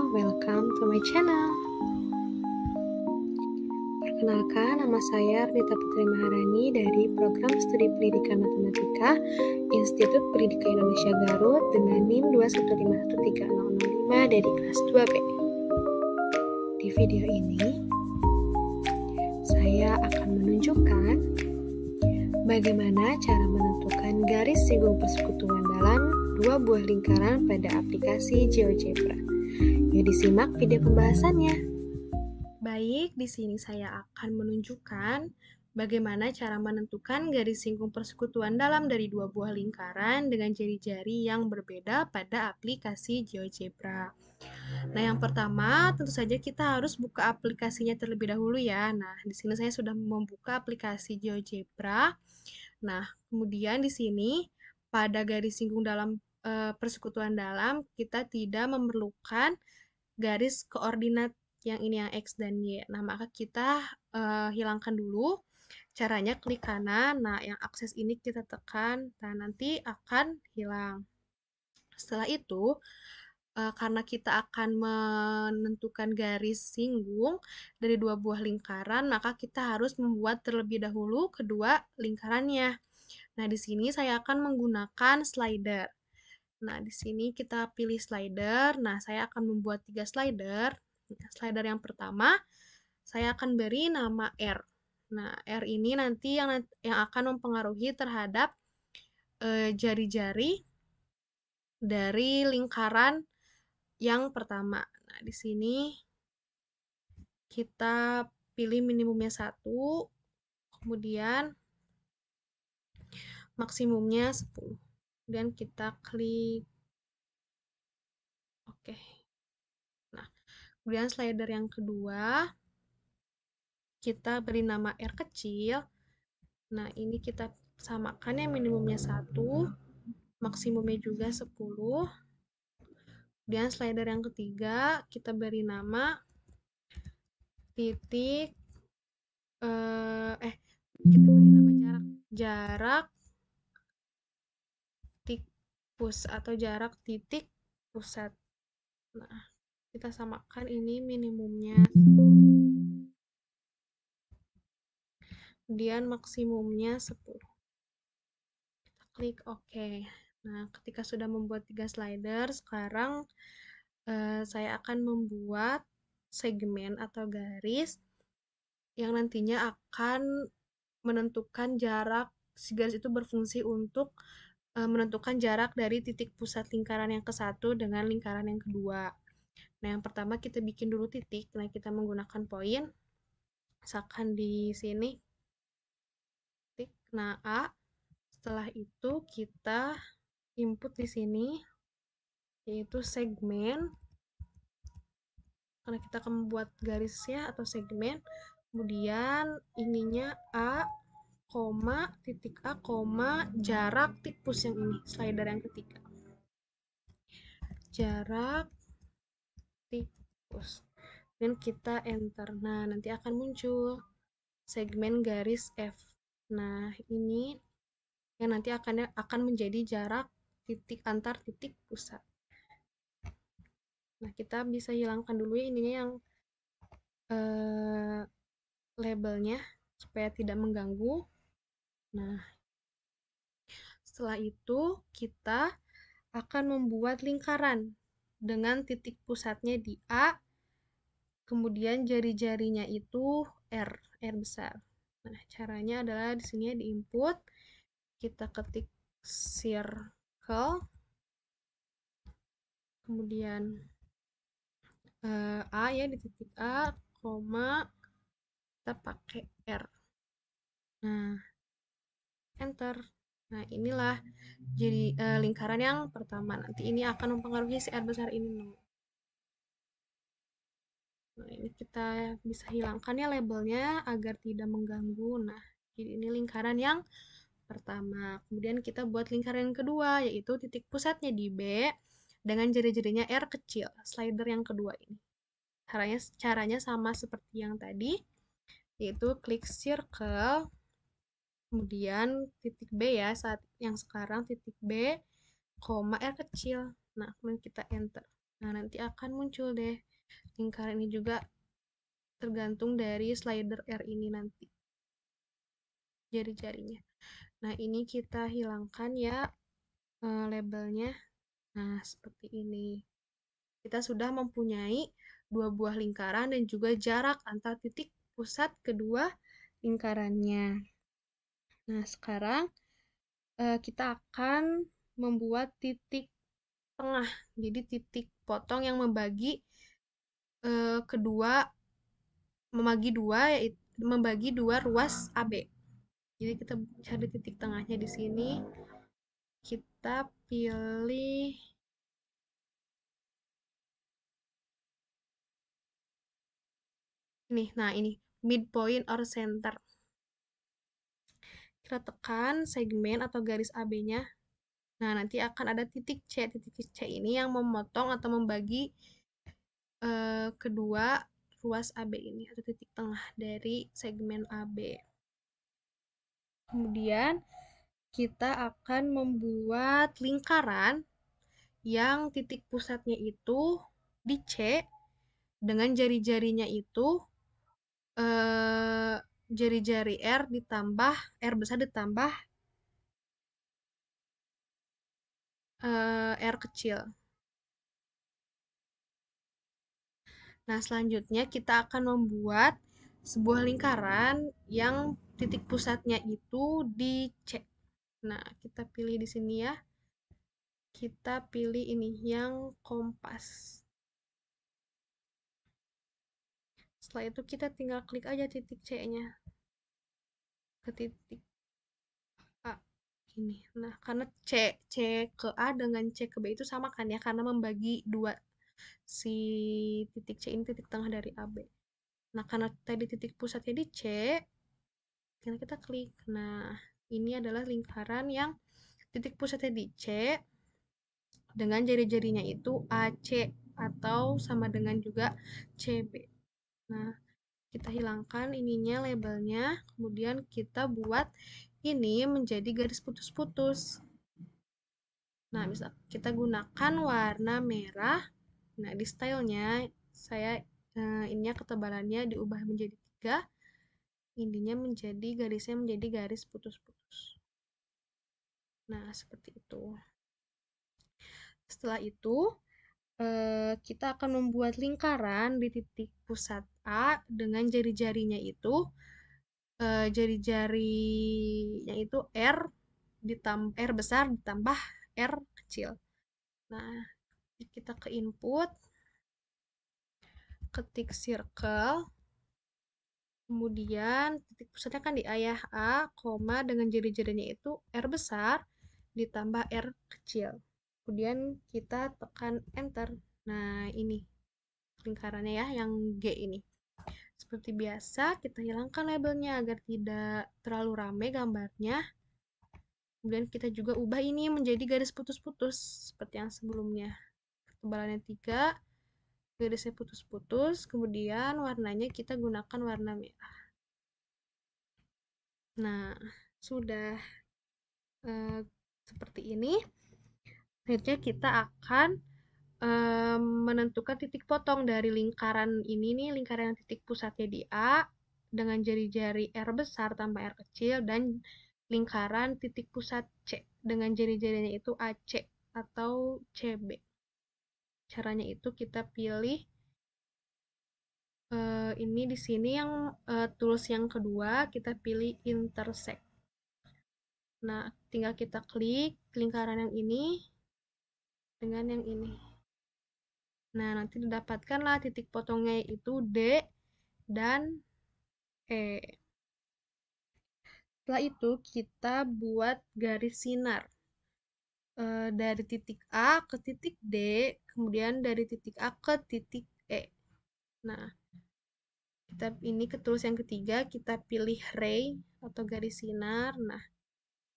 welcome to my channel. Perkenalkan, nama saya Ardita Putri Maharani dari Program Studi Pendidikan Matematika Institut Pendidikan Indonesia Garut dengan NIM 215130005 dari kelas 2B. Di video ini, saya akan menunjukkan bagaimana cara menentukan garis singgung persekutuan dalam dua buah lingkaran pada aplikasi GeoGebra. Yuk disimak video pembahasannya. Baik, di sini saya akan menunjukkan bagaimana cara menentukan garis singgung persekutuan dalam dari dua buah lingkaran dengan jari-jari yang berbeda pada aplikasi GeoGebra. Nah, yang pertama tentu saja kita harus buka aplikasinya terlebih dahulu ya. Nah, di sini saya sudah membuka aplikasi GeoGebra. Nah, kemudian di sini pada garis singgung dalam persekutuan dalam kita tidak memerlukan garis koordinat yang ini yang X dan Y. Nah, maka kita hilangkan dulu. Caranya klik kanan. Nah, yang akses ini kita tekan. Nah, nanti akan hilang. Setelah itu, karena kita akan menentukan garis singgung dari dua buah lingkaran, maka kita harus membuat terlebih dahulu kedua lingkarannya. Nah, di sini saya akan menggunakan slider. Nah, di sini kita pilih slider. Nah, saya akan membuat 3 slider. Slider yang pertama, saya akan beri nama R. Nah, R ini nanti yang akan mempengaruhi terhadap jari-jari dari lingkaran yang pertama. Nah, di sini kita pilih minimumnya 1, kemudian maksimumnya 10. Kemudian kita klik OK. Nah, kemudian slider yang kedua, kita beri nama R kecil. Nah, ini kita samakan ya, minimumnya 1, maksimumnya juga 10. Kemudian slider yang ketiga, kita beri nama titik, kita beri nama jarak atau jarak titik pusat. Nah, kita samakan ini minimumnya, kemudian maksimumnya 10. Kita klik OK. Nah, ketika sudah membuat 3 slider, sekarang saya akan membuat segmen atau garis yang nantinya akan menentukan jarak, si garis itu berfungsi untuk menentukan jarak dari titik pusat lingkaran yang ke-1 dengan lingkaran yang kedua. Nah, yang pertama kita bikin dulu titik. Nah, kita menggunakan poin. Misalkan di sini. Titik. Nah, A. Setelah itu kita input di sini, yaitu segmen. Karena kita akan membuat garisnya atau segmen. Kemudian ininya A, titik A, jarak tipus yang ini, slider yang ketiga. Jarak tipus. Dan kita enter. Nah, nanti akan muncul segmen garis F. Nah, ini yang nanti akan menjadi jarak titik antar titik pusat. Nah, kita bisa hilangkan dulu ya ininya yang labelnya supaya tidak mengganggu. Nah, setelah itu kita akan membuat lingkaran dengan titik pusatnya di A, kemudian jari-jarinya itu R besar. Nah, caranya adalah di sini di input kita ketik circle, kemudian A ya di titik A, kita pakai R. Nah, enter. Nah, inilah jadi lingkaran yang pertama. Nanti ini akan mempengaruhi si R besar ini. Nah, ini kita bisa hilangkan ya labelnya agar tidak mengganggu. Nah, jadi ini lingkaran yang pertama. Kemudian kita buat lingkaran yang kedua, yaitu titik pusatnya di B dengan jari-jarinya R kecil, slider yang kedua ini. Caranya sama seperti yang tadi, yaitu klik circle, kemudian titik B ya, saat yang sekarang titik B, R kecil. Nah, kemudian kita enter. Nah, nanti akan muncul deh lingkaran ini juga tergantung dari slider R ini nanti jari-jarinya. Nah, ini kita hilangkan ya labelnya. Nah, seperti ini. Kita sudah mempunyai dua buah lingkaran dan juga jarak antar titik pusat kedua lingkarannya. Nah, sekarang kita akan membuat titik tengah. Jadi titik potong yang membagi membagi dua ruas AB. Jadi kita cari titik tengahnya di sini. Kita pilih ini. Nah, ini midpoint or center. Kita tekan segmen atau garis AB-nya. Nah, nanti akan ada titik C. Titik C ini yang memotong atau membagi kedua ruas AB ini atau titik tengah dari segmen AB. Kemudian kita akan membuat lingkaran yang titik pusatnya itu di C dengan jari-jarinya itu jari-jari R ditambah R besar ditambah R kecil. Nah, selanjutnya kita akan membuat sebuah lingkaran yang titik pusatnya itu di C. Nah, kita pilih di sini ya. Kita pilih ini yang kompas. Setelah itu kita tinggal klik aja titik C-nya ke titik A ini. Nah, karena C ke A dengan C ke B itu sama kan ya, karena membagi dua si titik C ini titik tengah dari AB. Nah, karena tadi titik pusatnya di C, tinggal kita klik. Nah, ini adalah lingkaran yang titik pusatnya di C dengan jari-jarinya itu AC atau sama dengan juga CB. Nah, kita hilangkan ininya labelnya, kemudian kita buat ini menjadi garis putus-putus. Nah, bisa kita gunakan warna merah. Nah, di stylenya saya ininya ketebalannya diubah menjadi 3, intinya garisnya menjadi garis putus-putus. Nah, seperti itu. Setelah itu kita akan membuat lingkaran di titik pusat A dengan jari-jarinya itu jari-jarinya itu R besar ditambah R kecil. Nah, kita ke input, ketik circle, kemudian titik pusatnya kan di A ya, A, koma dengan jari-jarinya itu R besar ditambah R kecil. Kemudian kita tekan enter. Nah, ini lingkarannya ya, yang G ini. Seperti biasa, kita hilangkan labelnya agar tidak terlalu rame gambarnya. Kemudian kita juga ubah ini menjadi garis putus-putus, seperti yang sebelumnya. Ketebalannya 3, garisnya putus-putus, kemudian warnanya kita gunakan warna merah. Nah, sudah seperti ini. Selanjutnya kita akan menentukan titik potong dari lingkaran ini nih, lingkaran yang titik pusatnya di A dengan jari-jari R besar tambah R kecil, dan lingkaran titik pusat C dengan jari-jarinya itu AC atau CB. Caranya itu kita pilih ini di sini yang tools yang kedua, kita pilih intersect. Nah, tinggal kita klik lingkaran yang ini dengan yang ini. Nah, nanti didapatkanlah titik potongnya itu D dan E. Setelah itu kita buat garis sinar dari titik A ke titik D, kemudian dari titik A ke titik E. Nah, ini ke tools yang ketiga, kita pilih ray atau garis sinar. Nah,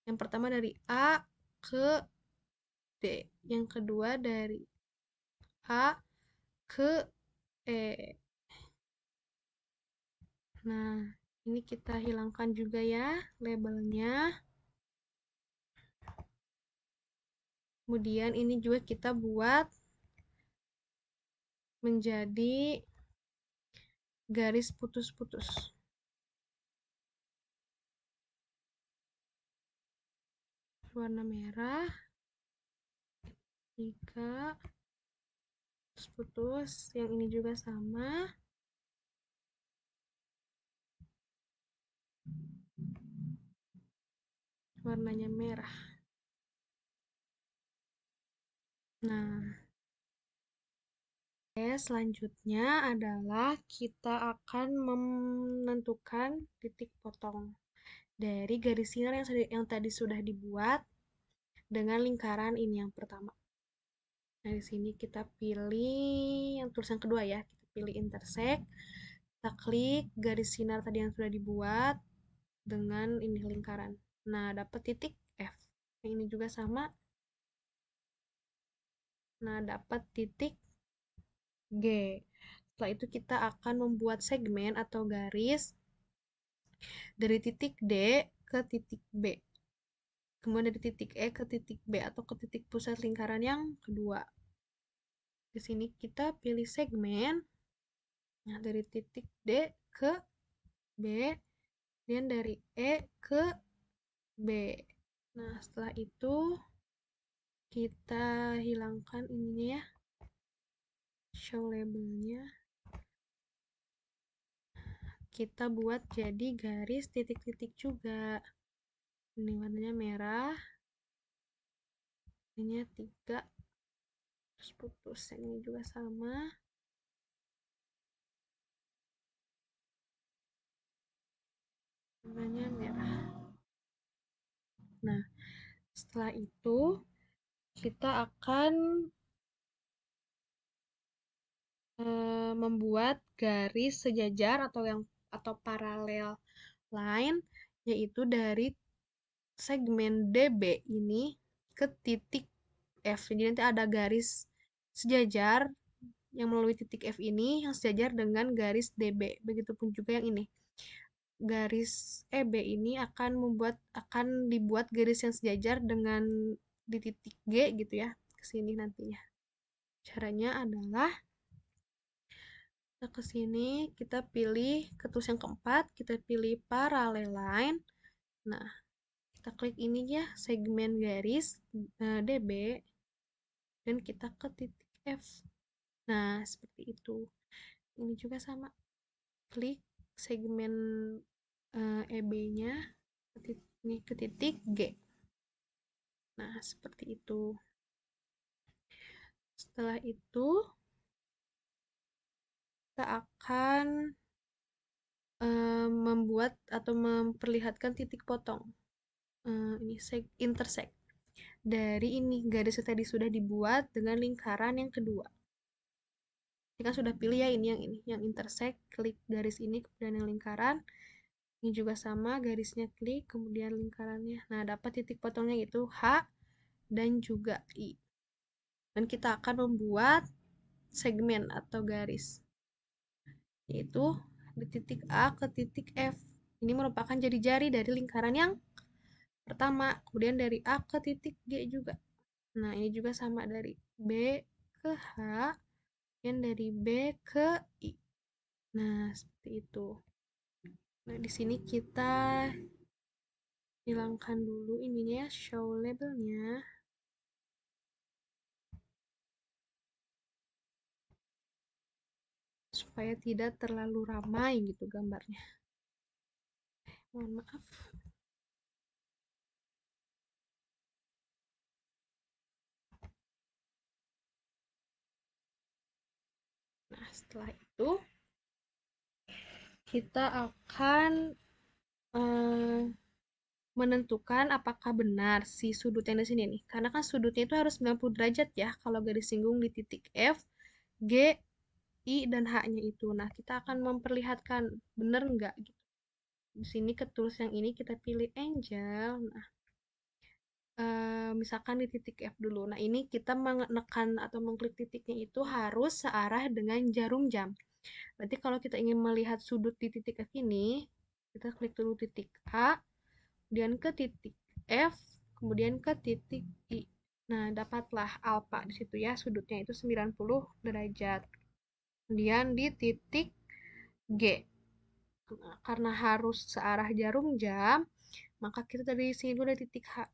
yang pertama dari A ke D, yang kedua dari A ke E. Nah, ini kita hilangkan juga ya labelnya. Kemudian ini juga kita buat menjadi garis putus-putus. Warna merah, 3 putus, yang ini juga sama. Warnanya merah. Nah, selanjutnya adalah kita akan menentukan titik potong dari garis sinar yang tadi sudah dibuat dengan lingkaran ini yang pertama. Nah, di sini kita pilih yang tulisan kedua ya, kita pilih intersect, kita klik garis sinar tadi yang sudah dibuat dengan ini lingkaran. Nah, dapat titik F. Yang ini juga sama. Nah, dapat titik G. Setelah itu kita akan membuat segmen atau garis dari titik D ke titik B. Kemudian dari titik E ke titik B atau ke titik pusat lingkaran yang kedua. Di sini kita pilih segmen. Nah, dari titik D ke B, dan dari E ke B. Nah, setelah itu kita hilangkan ininya ya, show labelnya. Kita buat jadi garis titik-titik juga. Ini warnanya merah. Ini 3. Terus putus. Yang ini juga sama. Warnanya merah. Nah, setelah itu kita akan membuat garis sejajar atau paralel line, yaitu dari segmen DB ini ke titik F. Jadi nanti ada garis sejajar yang melalui titik F ini yang sejajar dengan garis DB. Begitupun juga yang ini. Garis EB ini akan dibuat garis yang sejajar dengan di titik G gitu ya, ke sini nantinya. Caranya adalah kita ke sini, kita pilih ketus yang keempat, kita pilih parallel line. Nah, kita klik ini ya, segmen garis DB, dan kita ke titik F. Nah, seperti itu. Ini juga sama. Klik segmen EB-nya ini ke titik G. Nah, seperti itu. Setelah itu, kita akan membuat atau memperlihatkan titik potong. Ini intersect. Dari ini, garis tadi sudah dibuat dengan lingkaran yang kedua. Kita sudah pilih ya ini, yang intersect, klik garis ini, kemudian yang lingkaran. Ini juga sama, garisnya klik, kemudian lingkarannya. Nah, dapat titik potongnya itu H dan juga I. Dan kita akan membuat segmen atau garis, yaitu di titik A ke titik F. Ini merupakan jari-jari dari lingkaran yang pertama. Kemudian dari A ke titik G juga. Nah, ini juga sama dari B ke H, dan dari B ke I. Nah, seperti itu. Nah, di sini kita hilangkan dulu ininya ya, show labelnya. Supaya tidak terlalu ramai gitu gambarnya. Mohon maaf. Nah, setelah itu kita akan menentukan apakah benar si sudut yang di sini nih. Karena kan sudutnya itu harus 90 derajat ya kalau garis singgung di titik F, G, I, dan H-nya itu. Nah, kita akan memperlihatkan benar nggak gitu. Di sini ketulis yang ini kita pilih angel. Nah, misalkan di titik F dulu. Nah, ini kita menekan atau mengklik titiknya itu harus searah dengan jarum jam. Berarti kalau kita ingin melihat sudut di titik F ini, kita klik dulu titik A, kemudian ke titik F, kemudian ke titik I. Nah, dapatlah alpha di situ ya, sudutnya itu 90 derajat. kemudian di titik G. Nah, karena harus searah jarum jam, maka kita dari sini dulu ada titik H.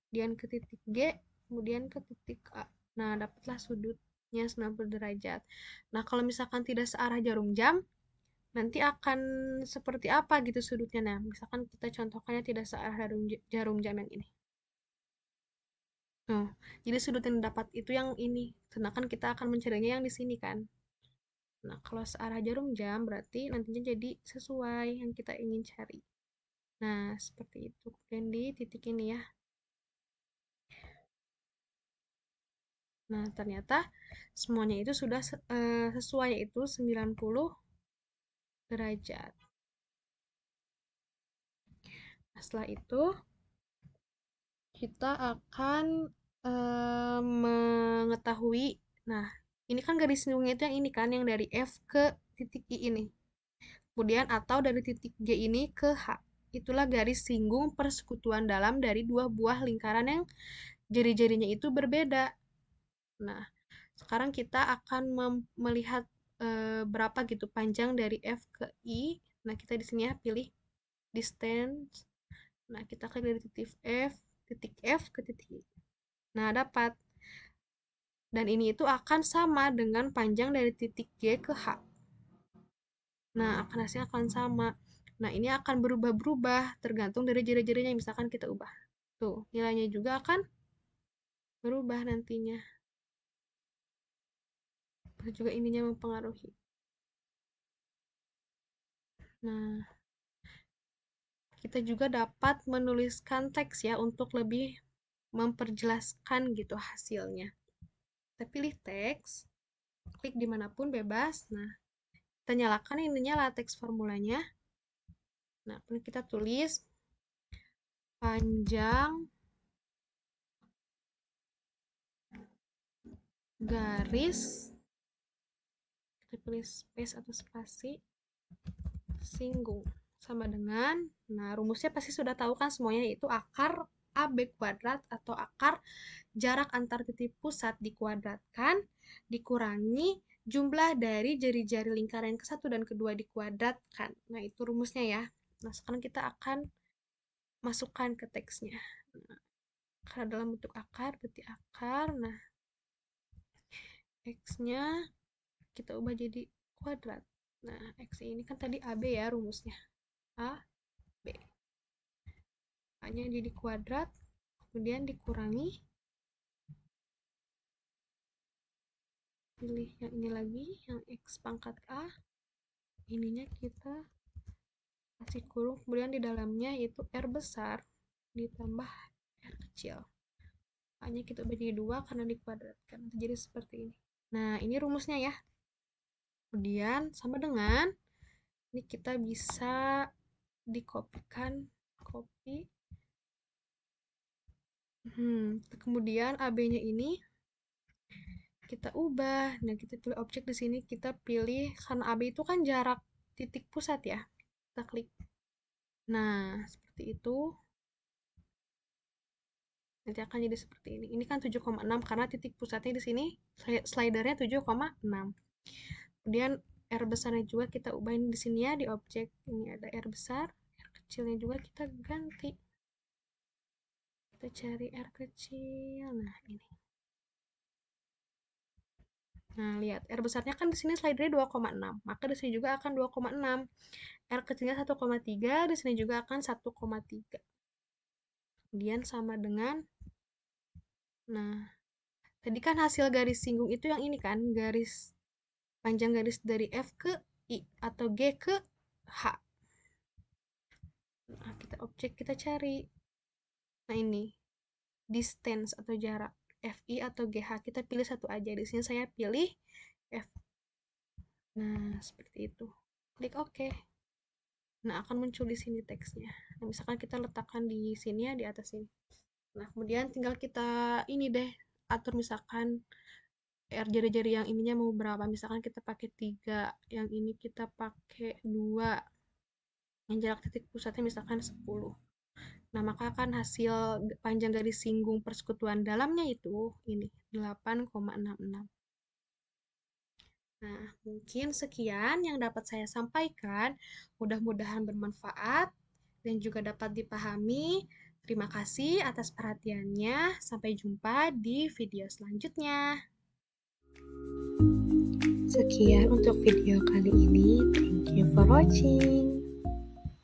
Kemudian ke titik G, kemudian ke titik A. Nah, dapatlah sudutnya 90 derajat. Nah, kalau misalkan tidak searah jarum jam, nanti akan seperti apa gitu sudutnya. Nah, misalkan kita contohkannya tidak searah jarum jam yang ini. Nah, jadi sudut yang didapat itu yang ini. Sedangkan kita akan mencarinya yang di sini kan. Nah, kalau searah jarum jam berarti nantinya jadi sesuai yang kita ingin cari. Nah, seperti itu. Kemudian di titik ini ya. Nah, ternyata semuanya itu sudah sesuai, yaitu 90 derajat. Nah, setelah itu kita akan mengetahui, nah ini kan garis singgungnya itu yang ini kan, yang dari F ke titik I ini. Kemudian atau dari titik G ini ke H. Itulah garis singgung persekutuan dalam dari dua buah lingkaran yang jari-jarinya itu berbeda. Nah, sekarang kita akan melihat berapa gitu panjang dari F ke I. Nah, kita di sini ya pilih distance. Nah, kita klik dari titik F ke titik I. Nah, dapat. Dan ini itu akan sama dengan panjang dari titik G ke H. Nah, akan hasilnya akan sama. Nah, ini akan berubah-berubah tergantung dari jari-jarinya yang misalkan kita ubah. Tuh, nilainya juga akan berubah nantinya. Terus juga ininya mempengaruhi. Nah, kita juga dapat menuliskan teks ya untuk lebih memperjelaskan gitu hasilnya. Kita pilih teks, klik dimanapun bebas. Nah, kita nyalakan ininya latex formulanya. Nah, kita tulis panjang garis, kita pilih space atau spasi, singgung sama dengan, nah rumusnya pasti sudah tahu kan semuanya, yaitu akar AB kuadrat atau akar jarak antar titik pusat dikuadratkan dikurangi jumlah dari jari-jari lingkaran yang ke-1 dan kedua dikuadratkan. Nah, itu rumusnya ya. Nah, sekarang kita akan masukkan ke teksnya. Nah, karena dalam bentuk akar, berarti akar. Nah, X-nya kita ubah jadi kuadrat. Nah, X ini kan tadi AB ya rumusnya. A, B. A-nya jadi kuadrat, kemudian dikurangi. Pilih yang ini lagi, yang X pangkat A. Ininya kita kasih kurung, kemudian di dalamnya itu R besar ditambah R kecil. A-nya kita ubah jadi 2 karena dikuadratkan. Jadi seperti ini. Nah, ini rumusnya ya. Kemudian sama dengan ini kita bisa dikopikan, copy. Kemudian AB-nya ini kita ubah. Nah, kita pilih objek di sini, kita pilih karena AB itu kan jarak titik pusat ya. Kita klik. Nah, seperti itu. Nanti akan jadi seperti ini. Ini kan 7,6 karena titik pusatnya di sini slidernya 7,6. Kemudian R besarnya juga kita ubahin di sini ya, di objek. Ini ada R besar, R kecilnya juga kita ganti. Kita cari R kecil. Nah, ini. Nah, lihat R besarnya kan di sini slidernya 2,6. Maka di sini juga akan 2,6. R kecilnya 1,3, di sini juga akan 1,3. Kemudian sama dengan, nah, tadi kan hasil garis singgung itu yang ini kan, garis panjang garis dari F ke I atau G ke H. Nah, kita objek kita cari. Nah, ini distance atau jarak FI atau GH. Kita pilih satu aja. Di sini saya pilih F. Nah, seperti itu. Klik OK. Nah, akan muncul di sini teksnya. Nah, misalkan kita letakkan di sini ya, di atas sini. Nah, kemudian tinggal kita ini deh, atur misalkan jari-jari yang ininya mau berapa. Misalkan kita pakai 3, yang ini kita pakai 2. Yang jarak titik pusatnya misalkan 10. Nah, maka akan hasil panjang garis singgung persekutuan dalamnya itu ini 8,66. Nah, mungkin sekian yang dapat saya sampaikan. Mudah-mudahan bermanfaat dan juga dapat dipahami. Terima kasih atas perhatiannya. Sampai jumpa di video selanjutnya. Sekian untuk video kali ini. Thank you for watching.